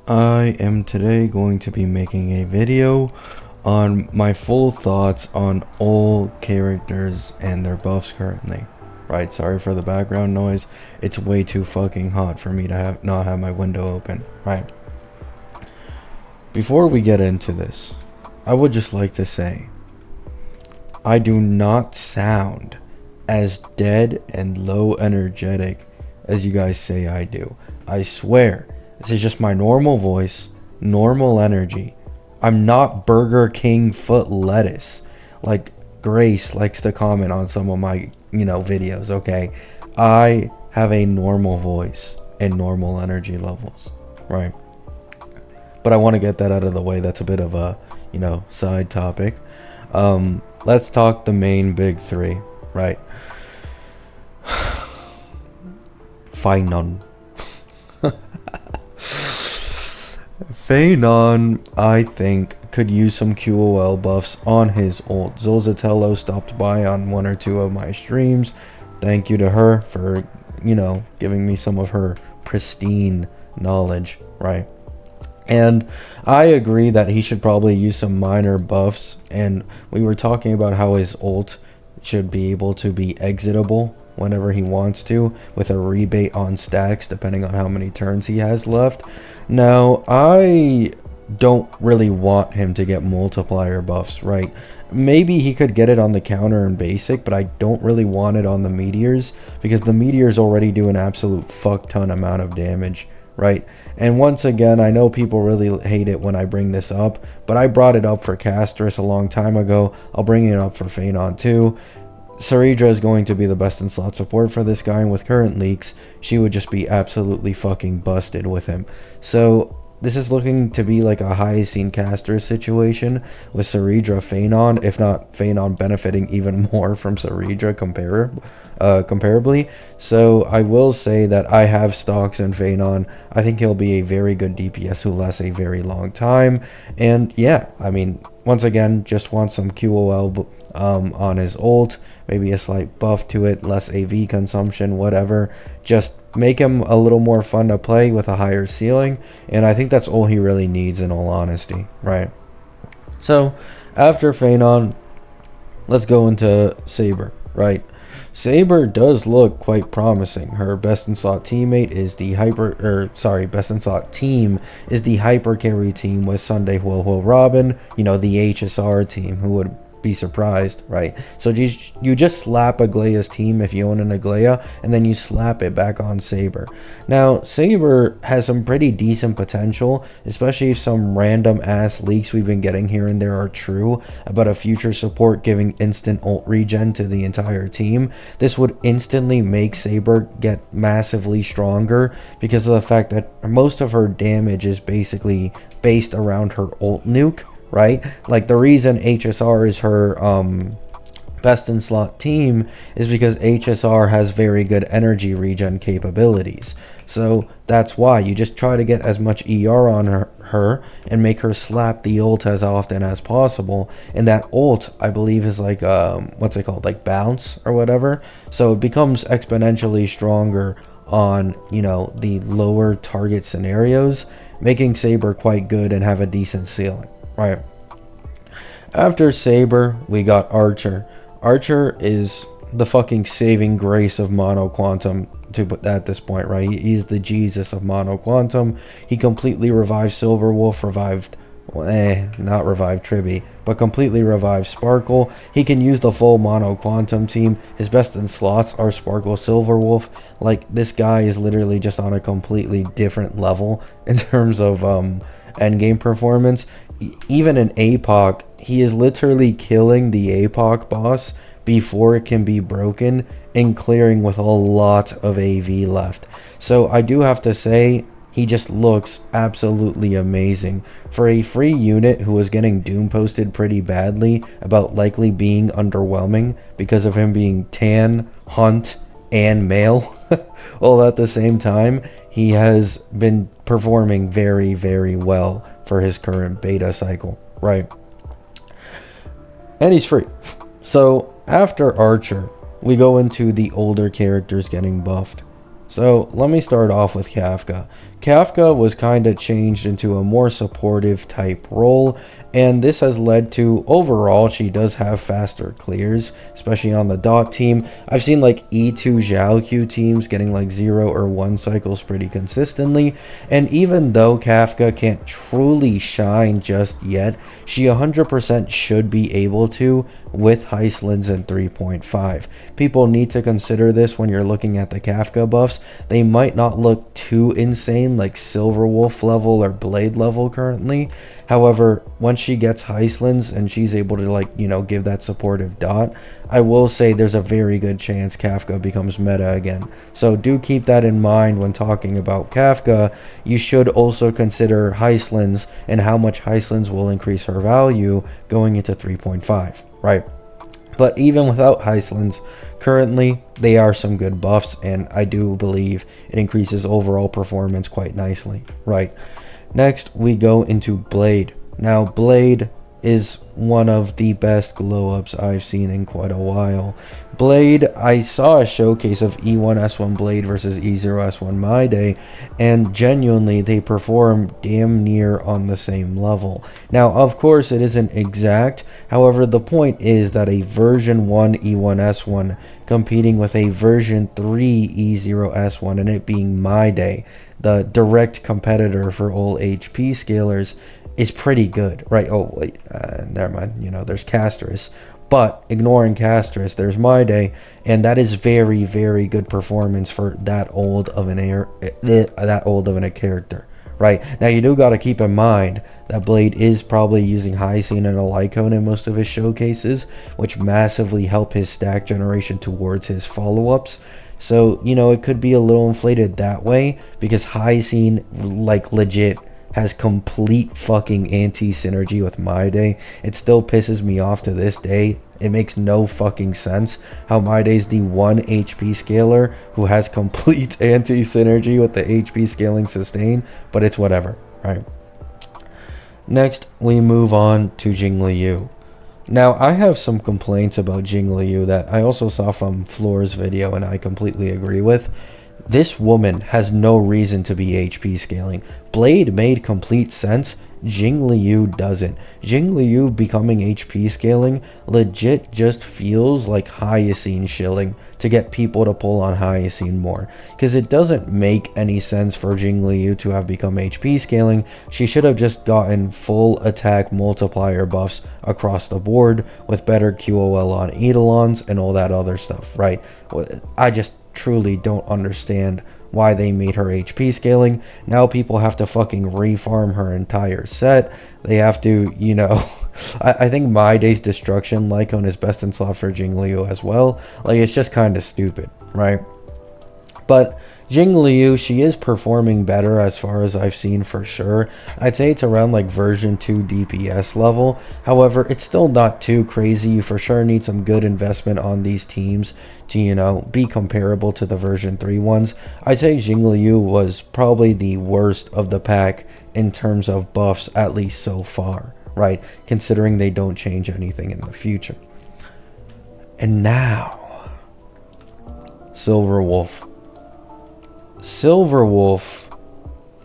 I am today going to be making a video on my full thoughts on all characters and their buffs currently. Right, sorry for the background noise. It's way too fucking hot for me to not have my window open. Right. Before we get into this, I would just like to say I do not sound as dead and low energetic as you guys say I do. I swear, this is just my normal voice, normal energy. I'm not Burger King foot lettuce like Grace likes to comment on some of my, videos, okay? I have a normal voice and normal energy levels, right? But I want to get that out of the way. That's a bit of a, side topic. Let's talk the main big three, right? Feain. Feain, I think, could use some QOL buffs on his ult. Zolzatello stopped by on one or two of my streams. Thank you to her for, giving me some of her pristine knowledge, right? And I agree that he should probably use some minor buffs. And we were talking about how his ult should be able to be exitable whenever he wants to, with a rebate on stacks depending on how many turns he has left. Now, I don't really want him to get multiplier buffs, right? Maybe he could get it on the counter and basic, but I don't really want it on the meteors, because the meteors already do an absolute fuck ton amount of damage, right? And once again, I know people really hate it when I bring this up, but I brought it up for Castris a long time ago. I'll bring it up for Feain too. Saridra is going to be the best in slot support for this guy, and with current leaks, she would just be absolutely fucking busted with him. So this is looking to be like a high-scene caster situation with Saridra Feain, if not Feain benefiting even more from Saridra comparably. So I will say that I have stocks in Feain. I think he'll be a very good DPS who lasts a very long time. And yeah, I mean, once again, just want some QOL on his ult, maybe a slight buff to it, less AV consumption, whatever. Just make him a little more fun to play with a higher ceiling, and I think that's all he really needs, in all honesty, right? So after Feain, let's go into Saber, right? Saber does look quite promising. Her best in slot teammate is the best in slot team is the hyper carry team with Sunday Huo Robin, the HSR team. Who would be surprised, right? So you just slap Aglaya's team if you own an Aglaya, and then you slap it back on Saber. Now, Saber has some pretty decent potential, especially if some random ass leaks we've been getting here and there are true about a future support giving instant ult regen to the entire team. This would instantly make Saber get massively stronger because of the fact that most of her damage is basically based around her ult nuke, right? Like, the reason HSR is her best in slot team is because HSR has very good energy regen capabilities. So that's why you just try to get as much ER on her and make her slap the ult as often as possible. And that ult, I believe, is like what's it called, like bounce or whatever. So it becomes exponentially stronger on, the lower target scenarios, making Saber quite good and have a decent ceiling. Right. After Saber, we got Archer. Archer is the fucking saving grace of Mono Quantum at this point, right? He's the Jesus of Mono Quantum. He completely revived Silverwolf, not revived Tribby, but completely revived Sparkle. He can use the full Mono Quantum team. His best in slots are Sparkle, Silverwolf. Like, this guy is literally just on a completely different level in terms of endgame performance. Even in APOC, he is literally killing the APOC boss before it can be broken and clearing with a lot of AV left. So I do have to say, he just looks absolutely amazing. For a free unit who was getting doom posted pretty badly about likely being underwhelming because of him being tan, hunt, and male all at the same time, he has been performing very, very well for his current beta cycle, right? And he's free. So after Archer, we go into the older characters getting buffed. So let me start off with Kafka. Kafka was kind of changed into a more supportive type role, and this has led to overall she does have faster clears, especially on the dot team. I've seen like E2 Zhaoq teams getting like 0 or 1 cycles pretty consistently, and even though Kafka can't truly shine just yet, she 100% should be able to with Heistlins and 3.5. People need to consider this when you're looking at the Kafka buffs. They might not look too insane like Silverwolf level or Blade level currently. However, once she gets Heistlins and she's able to, like, you know, give that supportive dot, I will say there's a very good chance Kafka becomes meta again. So do keep that in mind when talking about Kafka. You should also consider Heistlins and how much Heistlins will increase her value going into 3.5, right? But even without Heistlins, currently they are some good buffs, and I do believe it increases overall performance quite nicely, right? Next, we go into Blade. Now, Blade is one of the best glow-ups I've seen in quite a while. Blade, I saw a showcase of E1S1 Blade versus E0S1 My Day, and genuinely they perform damn near on the same level. Now, of course, it isn't exact. However, the point is that a version 1 E1S1 competing with a version 3 E0S1, and it being My Day, the direct competitor for all HP scalers, is pretty good, right? Oh, wait, never mind. You know, there's Castris. But ignoring Castris, there's My Day, and that is very, very good performance for that old of a character, right? Now, you do got to keep in mind that Blade is probably using Hycene and a Lycone in most of his showcases, which massively help his stack generation towards his follow-ups. So, you know, it could be a little inflated that way, because Hycene, like, legit has complete fucking anti-synergy with My Day. It still pisses me off to this day. It makes no fucking sense how My Day's the one HP scaler who has complete anti-synergy with the HP scaling sustain, but it's whatever, right? Next, we move on to Jingliu. Now, I have some complaints about Jingliu that I also saw from Floor's video, and I completely agree with. This woman has no reason to be HP scaling. Blade made complete sense. Jingliu doesn't. Jingliu becoming HP scaling legit just feels like Hyacine shilling to get people to pull on Hyacine more. Because it doesn't make any sense for Jingliu to have become HP scaling. She should have just gotten full attack multiplier buffs across the board with better QOL on Eidolons and all that other stuff, right? I just truly don't understand why they made her HP scaling. Now people have to fucking refarm her entire set. They have to, you know, I think My Day's Destruction Lycone is best in slot for Jingliu as well. Like, it's just kind of stupid, right? But Jingliu, she is performing better as far as I've seen for sure. I'd say it's around like version 2 DPS level. However, it's still not too crazy. You for sure need some good investment on these teams to, you know, be comparable to the version 3 ones. I'd say Jingliu was probably the worst of the pack in terms of buffs, at least so far, right? Considering they don't change anything in the future. And now, Silverwolf. Silverwolf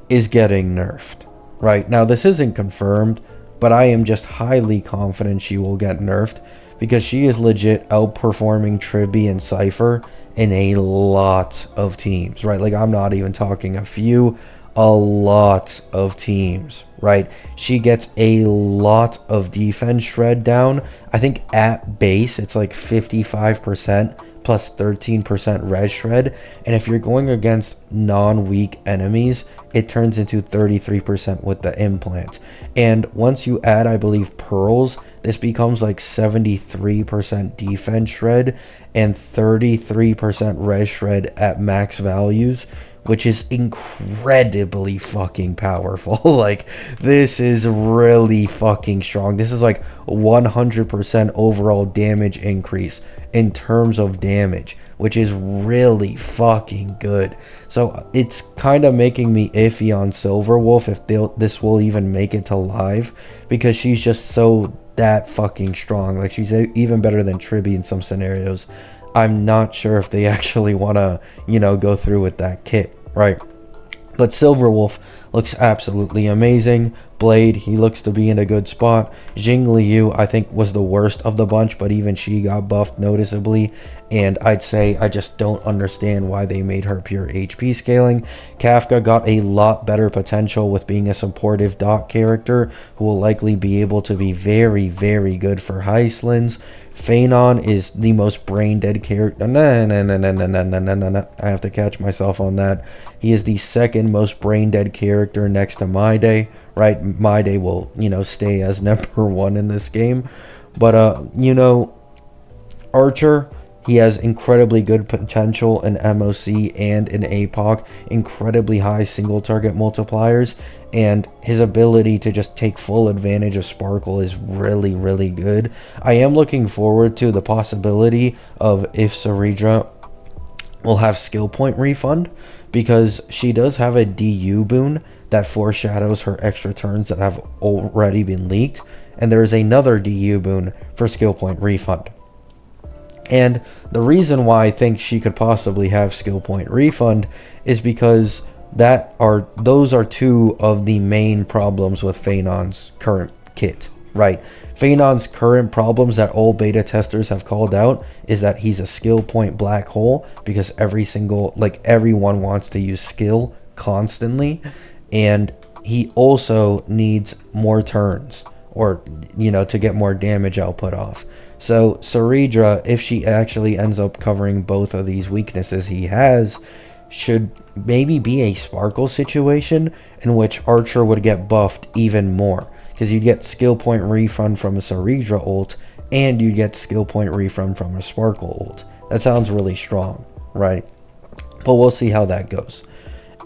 is getting nerfed, right? Now, this isn't confirmed, but I am just highly confident she will get nerfed because she is legit outperforming Tribby and Cypher in a lot of teams, right? Like, I'm not even talking a few, a lot of teams, right? She gets a lot of defense shred down. I think at base, it's like 55%. Plus 13% res shred, and if you're going against non-weak enemies, it turns into 33% with the implant. And once you add, I believe, pearls, this becomes like 73% defense shred and 33% res shred at max values, which is incredibly fucking powerful. Like, this is really fucking strong. This is like 100% overall damage increase in terms of damage, which is really fucking good. So it's kind of making me iffy on Silverwolf if this will even make it to live, because she's just so that fucking strong. Like, she's even better than Tribby in some scenarios. I'm not sure if they actually want to, go through with that kit, right? But Silverwolf looks absolutely amazing. Blade, he looks to be in a good spot. Jingliu, I think, was the worst of the bunch, but even she got buffed noticeably. And I'd say I just don't understand why they made her pure HP scaling. Kafka got a lot better potential with being a supportive dot character who will likely be able to be very, very good for Heistlands. Feain is the most brain dead character. No. I have to catch myself on that. He is the second most brain dead character next to My Day, right? My Day will, stay as number one in this game. But, Archer, he has incredibly good potential in MOC and in APOC, incredibly high single target multipliers, and his ability to just take full advantage of Sparkle is really, really good. I am looking forward to the possibility of if Saridra will have skill point refund, because she does have a DU boon that foreshadows her extra turns that have already been leaked, and there is another DU boon for skill point refund. And the reason why I think she could possibly have skill point refund is because those are two of the main problems with Feinon's current kit, right? Feinon's current problems that all beta testers have called out is that he's a skill point black hole, because everyone wants to use skill constantly, and he also needs more turns, or to get more damage output off. So Saridra, if she actually ends up covering both of these weaknesses he has, should maybe be a Sparkle situation in which Archer would get buffed even more, because you get skill point refund from a Saridra ult, and you get skill point refund from a Sparkle ult. That sounds really strong, right? But we'll see how that goes.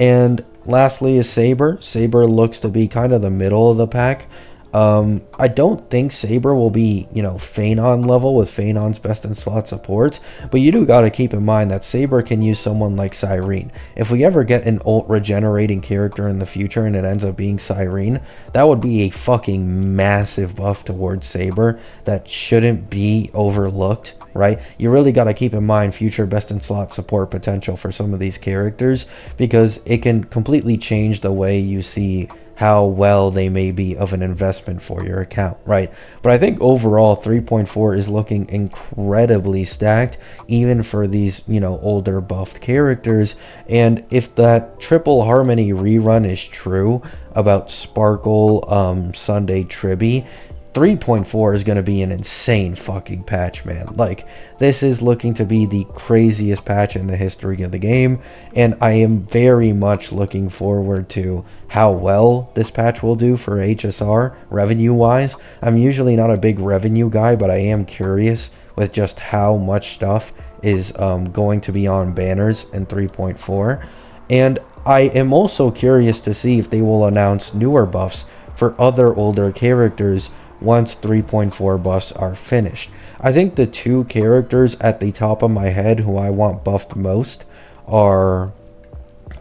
And lastly is Saber. Saber looks to be kind of the middle of the pack. I don't think Saber will be, Feain level with Feinon's best in slot support, but you do got to keep in mind that Saber can use someone like Cyrene. If we ever get an ult regenerating character in the future and it ends up being Cyrene, that would be a fucking massive buff towards Saber that shouldn't be overlooked, right? You really got to keep in mind future best in slot support potential for some of these characters, because it can completely change the way you see how well they may be of an investment for your account, right? But I think overall 3.4 is looking incredibly stacked, even for these, older buffed characters. And if that triple harmony rerun is true about Sparkle, Sunday Tribby, 3.4 is going to be an insane fucking patch, man. Like, this is looking to be the craziest patch in the history of the game, and I am very much looking forward to how well this patch will do for HSR revenue-wise. I'm usually not a big revenue guy, but I am curious with just how much stuff is going to be on banners in 3.4. And I am also curious to see if they will announce newer buffs for other older characters once 3.4 buffs are finished. I think the two characters at the top of my head who I want buffed most are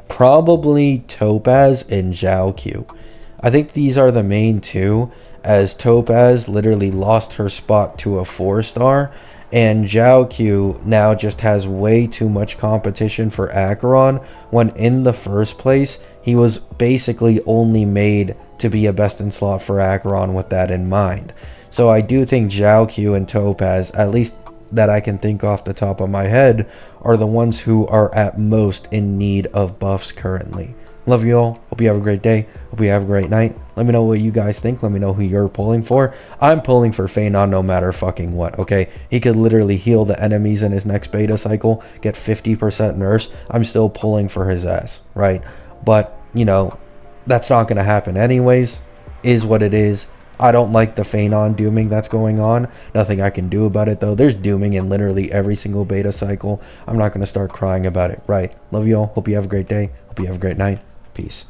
probably Topaz and Xiaoqiu. I think these are the main two, as Topaz literally lost her spot to a 4-star, and Xiaoqiu now just has way too much competition for Acheron, when in the first place he was basically only made to be a best in slot for Acheron with that in mind. So I do think Xiaoqiu and Topaz, at least that I can think off the top of my head, are the ones who are at most in need of buffs currently. Love you all. Hope you have a great day. Hope you have a great night. Let me know what you guys think. Let me know who you're pulling for. I'm pulling for Feain no matter fucking what, okay? He could literally heal the enemies in his next beta cycle, get 50% nerfs. I'm still pulling for his ass, right? But, that's not going to happen anyways. Is what it is. I don't like the Feain dooming that's going on. Nothing I can do about it, though. There's dooming in literally every single beta cycle. I'm not going to start crying about it, right? Love you all. Hope you have a great day. Hope you have a great night. Peace.